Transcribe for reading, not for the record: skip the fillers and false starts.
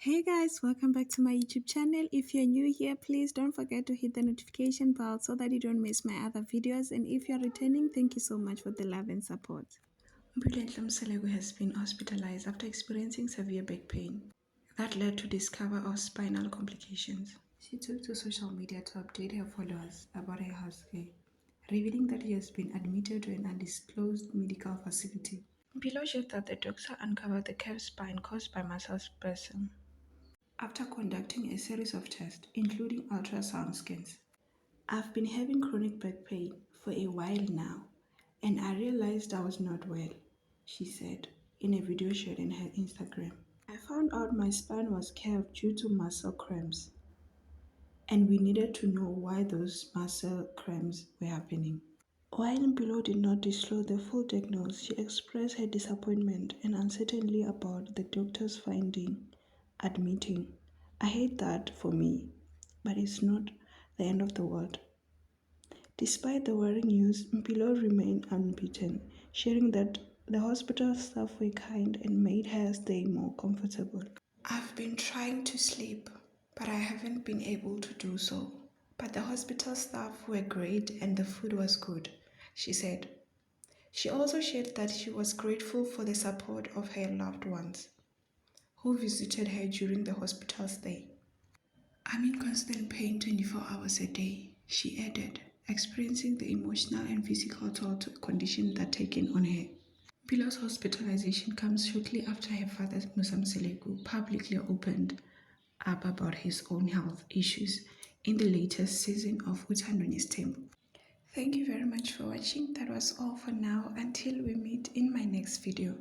Hey guys, welcome back to my YouTube channel. If you're new here, please don't forget to hit the notification bell so that you don't miss my other videos. And if you're returning, thank you so much for the love and support. Mpilo Mseleku has been hospitalized after experiencing severe back pain that led to discover of spinal complications. She took to social media to update her followers about her health care, revealing that he has been admitted to an undisclosed medical facility. Mpilo shared that the doctor uncovered the curved spine caused by muscle spasm after conducting a series of tests, including ultrasound scans. I've been having chronic back pain for a while now, and I realized I was not well, she said in a video shared on her Instagram. I found out my spine was curved due to muscle cramps, and we needed to know why those muscle cramps were happening. While Mpilo did not disclose the full diagnosis, she expressed her disappointment and uncertainty about the doctor's finding, admitting, "I hate that for me, but it's not the end of the world." Despite the worrying news, Mpilo remained unbeaten, sharing that the hospital staff were kind and made her stay more comfortable. "I've been trying to sleep, but I haven't been able to do so. But the hospital staff were great and the food was good," she said. She also shared that she was grateful for the support of her loved ones who visited her during the hospital stay. "I'm in constant pain 24 hours a day," she added, experiencing the emotional and physical toll to a condition that taken on her. Mpilo's hospitalization comes shortly after her father, Mpilo Mseleku, publicly opened up about his own health issues in the latest season of zesthembu. Thank you very much for watching. That was all for now. Until we meet in my next video.